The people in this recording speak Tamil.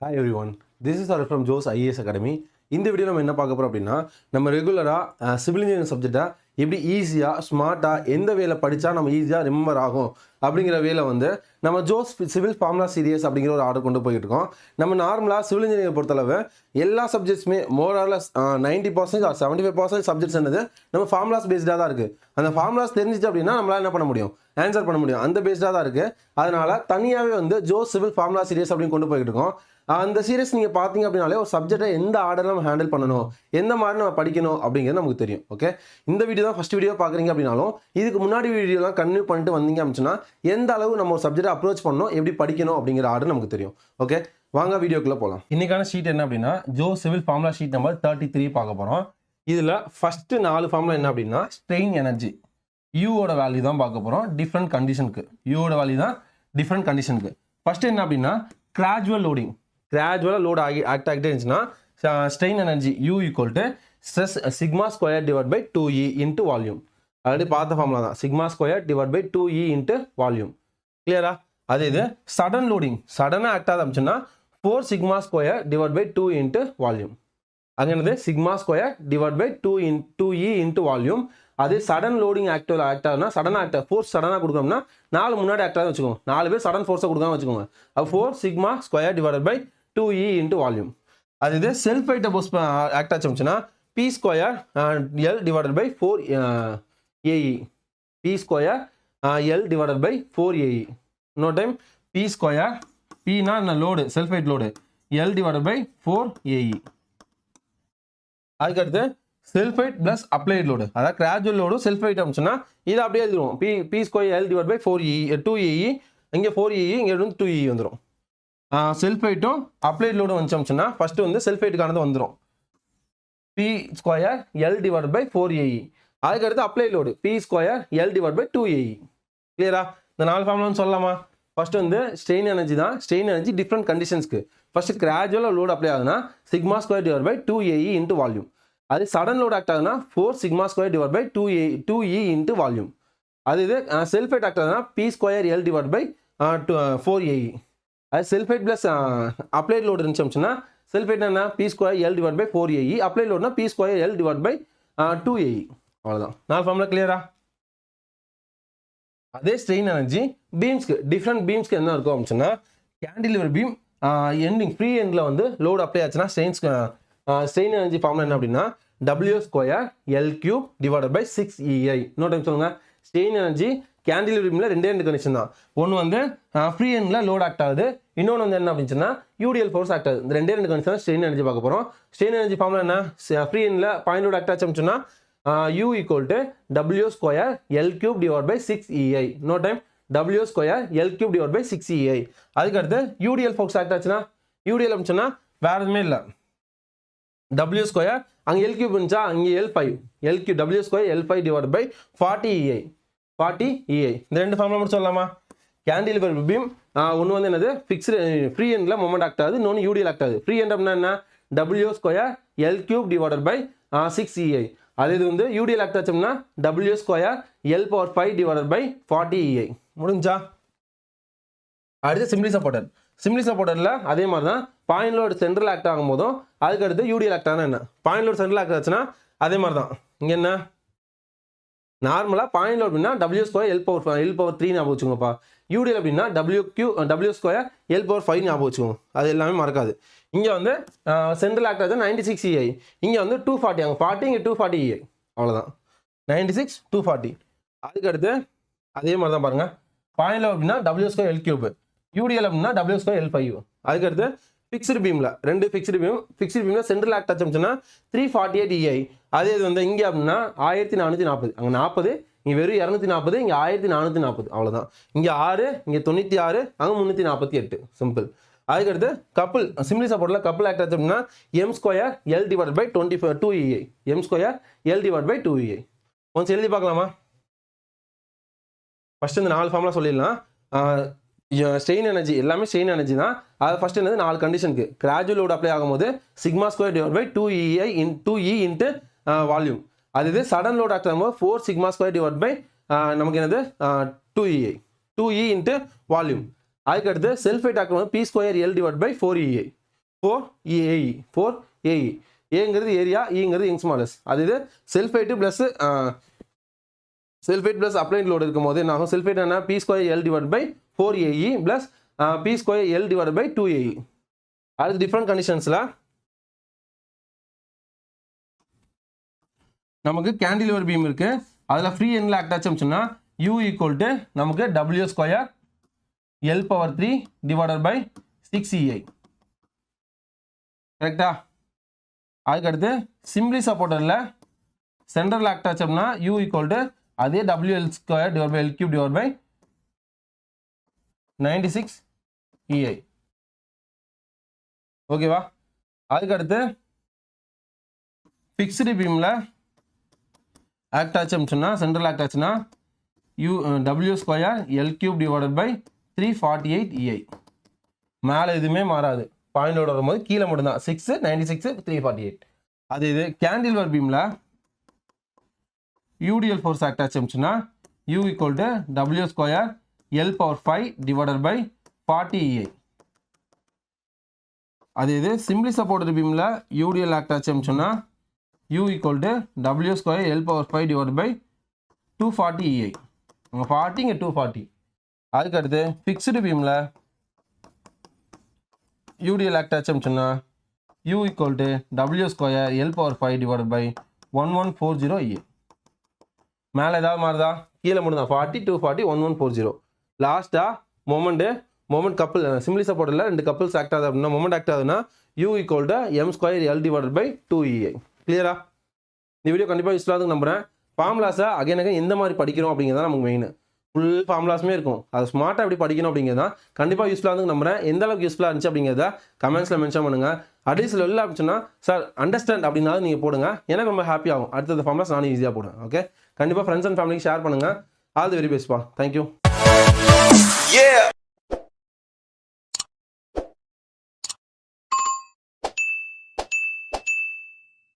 Hi everyone, this is Arif from Joe's IAS Academy. இந்த வீடியோ நம்ம என்ன பார்க்க போகிறோம் அப்படின்னா நம்ம ரெகுலராக சிவில் இன்ஜினியரிங் சப்ஜெக்டை எப்படி ஈஸியாக ஸ்மார்ட்டாக எந்த வேலை படித்தா நம்ம ஈஸியாக ரிமெம்பர் ஆகும் அப்படிங்கிற வேலை வந்து நம்ம ஜோஸ் சிவில் ஃபார்முலா சீரியஸ் அப்படிங்கிற ஒரு ஆர்டர் கொண்டு போயிட்டு இருக்கோம். நம்ம நார்மலாக சிவில் இன்ஜினியரிங் பொறுத்தளவு எல்லா சப்ஜெக்ட்ஸுமே மோராலஸ் 90% ஆர் 75% சப்ஜெக்ட்ஸ் என்னது நம்ம ஃபார்முலாஸ் பேஸ்டாக தான் இருக்குது. அந்த ஃபார்முலாஸ் தெரிஞ்சிச்சு அப்படின்னா நம்மளால் என்ன பண்ண முடியும், ஆன்சர் பண்ண முடியும். அந்த பேஸ்டாக தான் இருக்குது. அதனால் தனியாகவே வந்து ஜோஸ் சிவில் ஃபார்முலா சீரியஸ் அப்படின்னு கொண்டு போயிட்டு இருக்கோம். அந்த சீரியஸ் நீங்கள் பார்த்தீங்க அப்படின்னாலே ஒரு சப்ஜெக்டை எந்த ஆர்டரில் நம்ம ஹேண்டில் பண்ணணும், எந்த மாதிரி நம்ம படிக்கணும் அப்படிங்கிறது நமக்கு தெரியும். ஓகே, இந்த வீடியோ தான் ஃபஸ்ட் வீடியோ பார்க்குறீங்க அப்படின்னாலும் இதுக்கு முன்னாடி வீடியோலாம் கன்டினியூ பண்ணிட்டு வந்தீங்க அப்படின்னா எந்த அளவு நம்ம ஒரு சப்ஜெக்டை அப்ரோச் பண்ணணும், எப்படி படிக்கணும் அப்படிங்கிற ஆர்டர் நமக்கு தெரியும். ஓகே, வாங்க வீடியோக்குள்ளே போகலாம். இன்றைக்கான ஷீட் என்ன அப்படின்னா Joe civil formula sheet number 33 பார்க்க போகிறோம். இதில் ஃபஸ்ட்டு 4 ஃபார்முலா என்ன அப்படின்னா ஸ்ட்ரெயின் எனர்ஜி யூவோட வேல்யூ தான் பார்க்க போகிறோம். டிஃப்ரெண்ட் கண்டிஷனுக்கு யூவோட வேல்யூ தான் டிஃப்ரெண்ட் கண்டிஷனுக்கு. ஃபஸ்ட்டு என்ன அப்படின்னா கிராஜுவல் லோடிங், கிராஜுவலாக லோட் ஆக்ட் ஆகிட்டே இருந்துச்சுன்னா strain energy U equal to stress sigma square divide by 2E into volume. Already பார்த்த ஃபார்முலா தான், sigma square divide by 2E into volume. கிளியரா? அதே இது சடன் லோடிங், சடனாக ஆக்ட் ஆக ஆரம்பிச்சுன்னா 4 sigma square divide by 2 into volume. அங்கே என்னது sigma square divide by 2E into volume. அதே சடன் லோடிங் ஆக்ட் ஆகுதுன்னா சடனாக ஆக்ட் ஃபோர்ஸ் சடனாக கொடுக்கணும்னா 4 முன்னாடி ஆக்ட் ஆகுது வச்சுக்கோங்க, 4 பேர் சடன் ஃபோர்ஸை கொடுக்காம வச்சுக்கோங்க. அது 4 sigma square divide by 2E into volume. அது இது செல்ஃப் வெயிட்டை போஸ் ஆக்ட் ஆச்சுன்னா P square L divided by 4AE, P square L divided by 4AE. இன்னொரு டைம் பி ஸ்கொயர், பினா load self weight load, L divided by 4AE. அதுக்கடுத்து self weight plus applied load, அதாவது கிராஜுவல் லோடு செல்ஃப் வெயிட் அப்படின்னா இதை அப்படியே எழுதுவோம். P square L divide by 2EE, இங்கே 4EE, இங்கே 2EE வந்துடும். செல்ஃப் வெயிட்டும் அப்ளைட் லோடும் வந்துச்சோம்னா ஃபஸ்ட்டு வந்து செல்ஃப் வெயிட்டுக்கானது வந்துடும், P square L divide by 4AE. அதுக்கடுத்து applied load P square L divide by 2AE. கிளியரா? இந்த 4 ஃபார்முலான்னு சொல்லலாமா? ஃபஸ்ட்டு வந்து ஸ்ட்ரெயின் எனர்ஜி தான். ஸ்ட்ரெயின் எனர்ஜி டிஃப்ரெண்ட் கண்டிஷன்ஸ்க்கு. ஃபஸ்ட்டு கிராஜுவலாக லோடு அப்ளை ஆகுதுன்னா sigma square divide by 2AE into volume. அது சடன் லோடு ஆக்ட் ஆகுதுன்னா 4 sigma square divide by 2E into volume. அது இது செல்ஃப் வெயிட் ஆக்ட் ஆகுதுன்னா B square L divide by 4AE. அது self weight plus applied load இருந்துச்சுன்னா செல்ஃப் வெயிட் என்ன P square L divide by 4AE, applied லோடுனா P square L divide by 2AE. அவ்வளோதான். 4 ஃபார்முலா கிளியரா? அதே ஸ்ட்ரெயின் எனர்ஜி பீம்ஸ்க்கு, டிஃப்ரெண்ட் பீம்ஸ்க்கு என்ன இருக்கும் அப்படின்னா கேண்டிலிவர் பீம் எண்டிங் ஃப்ரீ எண்டில் வந்து லோடு அப்ளை ஆச்சுன்னா ஸ்ட்ரெயின் எனர்ஜி ஃபார்முலா என்ன அப்படின்னா W square L cube divided by 6EI. இன்னொரு டைம் சொல்லுங்கள். ஸ்ட்ரெயின் எனர்ஜி கேண்டிலிவர் பீமில் 2 கண்டிஷன் தான். ஒன்று வந்து ஃப்ரீ எண்டில் லோட் ஆக்ட் ஆகுது, இன்னொன்று வந்து என்ன அப்படின்னா யூடிஎல் ஃபோர்ஸ் ஆக்ட் ஆகுது. இந்த 2 கண்டிஷன் ஸ்ட்ரெயின் எனர்ஜி பார்க்க போகிறோம். ஸ்ட்ரெயின் எனர்ஜி ஃபார்முலா என்ன? ஃப்ரீ எண்டில் பாயிண்ட் லோட் ஆக்ட் ஆச்சு அப்படின்னா U equal to W square L cube divide by 6EI. இன்னொரு time W square L cube divide by 6EI. அதுக்கடுத்து யூடிஎல் ஃபோர்ஸ் ஆக்ட் ஆச்சுன்னா யூடிஎல் அப்படின்னா வேறு எதுவுமே இல்லை, W ஸ்கொயர் அங்கே எல் கியூப் இருந்துச்சா அங்கே L5, L cube W square L5 divide by 40EI. இந்த 2 ஃபார்முலா மட்டும் சொல்லலாமா? கேண்டிலிவர் பீம் ஒன்று வந்து என்னது ஃபிக்ஸ்டு ஃப்ரீ எண்டில் மொமெண்ட் ஆக்ட் ஆகுது, இன்னொன்று யூடிஎல் ஆக்ட் ஆகுது. ஃப்ரீ எண்ட் அப்படின்னா என்ன? W square L cube divide by 6EI. அது இது வந்து யூடிஎல் ஆக்ட் ஆச்சோம்னா W square L power 5 divide by 40EI. முடிஞ்சா? அடுத்து சிம்பிளி சப்போர்ட்டர். சிம்பிளி சப்போர்ட்டரில் அதே மாதிரி தான் பாயிண்ட் லோடு சென்ட்ரல் ஆக்ட் ஆகும் போதும் அதுக்கடுத்து யூடிஎல் ஆக்ட் ஆகுனா என்ன? பாயிண்ட் லோடு சென்ட்ரல் ஆக்ட் ஆச்சுன்னா அதே மாதிரி தான். இங்கே என்ன நார்மலாக பாயிண்ட் லோட் அப்படின்னா W ஸ்கொயர் எல் பவர் 3 ஞாபகம் வச்சுக்கோங்கப்பா. யூடிஎல் அப்படின்னா W ஸ்கொயர் எல் பவர் 5 ஞாபகம் வச்சுக்கோங்க. அது எல்லாமே மறக்காது. இங்கே வந்து சென்ட்ரல் ஆக்ட் ஆகுது 96EI, இங்கே வந்து 240, அங்கே 40, இங்கே 240EI. அவ்வளோதான், 96 240. அதுக்கடுத்து அதே மாதிரி தான் பாருங்கள். பாயிண்ட் லோட் அப்படின்னா W square L cube, UTL அப்படின்னா W ஸ்கொயர் L5. அதுக்கடுத்து ஃபிக்ஸ்டு பீமில் 2 ஃபிக்ஸ்டு பீமில் சென்ட்ரல் ஆக்ட் ஆச்சுன்னா 348EI. அதே இது வந்து இங்கே அப்படின்னா 1440, அங்கே 40, இங்கே வெறும் 240, இங்கே 1440. அவ்வளோதான். இங்கே 6, இங்கே 96, அங்கே 348. சிம்பிள். அதுக்கடுத்து கப்புள் சிம்பிளி சப்போர்ட்டில் கப்புள் ஆக்ட் ஆச்சு அப்படின்னா M square L divide by 2EI, M square L divide by 2EI. கொஞ்சம் எழுதி பார்க்கலாமா? ஃபஸ்ட்டு இந்த 4 ஃபார்முலா சொல்லிடலாம். ஸ்ட்ரெயின் எனர்ஜி எல்லாமே ஸ்ட்ரெயின் எனர்ஜி தான். அது ஃபஸ்ட்டு என்னது 4 கண்டிஷனுக்கு கிராஜுவல் லோடு அப்ளை ஆகும்போது sigma square divide by 2E into volume. அது இது சடன் லோடு ஆக்ட் ஆகும்போது 4 சிக்மா ஸ்கொயர் டிவைட் பை நமக்கு என்னது 2E இன்ட்டு வால்யூம். அதுக்கடுத்து self weight act P square L divide by 4EI. 4AE 4AE. ஏங்கிறது ஏரியா, ஈங்கிறது யங்ஸ் மாடல்ஸ். அது இது self weight plus applied load இருக்கும் போது என்ன ஆகும்? செல்ஃப் வெயிட் என்ன? P² L/4AE plus P² L/2AE. அது டிஃப்ரெண்ட் கண்டிஷன்ஸில் நமக்கு கேண்டிலிவர் பீம் இருக்கு. அதில் ஃப்ரீ எண்டில் ஆக்ட் ஆச்சுன்னா U = நமக்கு W² L/3 / 6EI. கரெக்டா? அதுக்கடுத்து சிம்பிளி சப்போர்ட்டரில் சென்டரில் ஆக்ட் ஆச்சோம்னா U = அதே WL² / L³ / 96EI. ஓகேவா? அதுக்கடுத்து ஃபிக்ஸ்டு பீமில் ஆக்ட் ஆச்சுன்னா சென்ட்ரல் ஆக்ட் ஆச்சுன்னா W² L³ / 348EI. மேலே எதுவுமே மாறாது. பாயிண்டோட வரும்போது கீழே மட்டும்தான் 6, 96, 348. அது இது கேண்டிலிவர் பீமில் UDL ஃபோர்ஸ் ஆக்ட் ஆச்சுன்னா U = W² L/5 / 40EI. அது இது சிம்பிளி சப்போர்ட்டர் பீமில் UDL ஆக்ட் ஆச்சுன்னா U = W² L/5 / 240EI. 40 இங்கே 240. அதுக்கடுத்து ஃபிக்ஸ்டு பீமில் UDL ஆக்ட் ஆச்சுன்னா U = W² L/5 / 1140EI. மேலே ஏதாவது மாறுதா? கீழே மட்டும் தான் 40, 240, 1140. லாஸ்ட்டாக மொமெண்ட் கப்பிள் சிம்பிளி சப்போர்ட்டில் 2 கப்பிள்ஸ் ஆக்ட் ஆகுது அப்படின்னா மொமெண்ட் ஆக்ட் ஆகுதுன்னா U = M² L/ 2EI. கிளியரா? இந்த வீடியோ கண்டிப்பாக யூஸ்ஃபுல்லாக இருக்கு நம்புறேன். ஃபார்முலாஸை அகைன் எந்த மாதிரி படிக்கிறோம் அப்படிங்கிறது தான் நமக்கு மெயின். ஃபுல் ஃபார்முலாஸுமே இருக்கும். அதை ஸ்மார்ட்டாக எப்படி படிக்கணும் அப்படிங்கிறது தான் கண்டிப்பாக யூஸ்ஃபுல்லாக இருக்கு நம்புறேன். எந்த அளவுக்கு யூஸ்ஃபுல்லாக இருந்துச்சு அப்படிங்கிறத கமெண்ட்ஸில் மென்ஷன் பண்ணுங்கள். அட்லீஸ்ட் இல்லை அப்படின்னா சார் அண்டர்ஸ்டாண்ட் அப்படின்னாலும் நீங்கள் போடுங்க. எனக்கு ரொம்ப ஹாப்பி ஆகும். அடுத்த ஃபார்முலாஸ் நானும் ஈஸியாக போடுவேன். ஓகே, கண்டிப்பாக ஃப்ரெண்ட்ஸ் அண்ட் ஃபேமிலிக்கு ஷேர் பண்ணுங்கள். ஆல் தி வெரி பெஸ்ட்பா. தேங்க்யூ.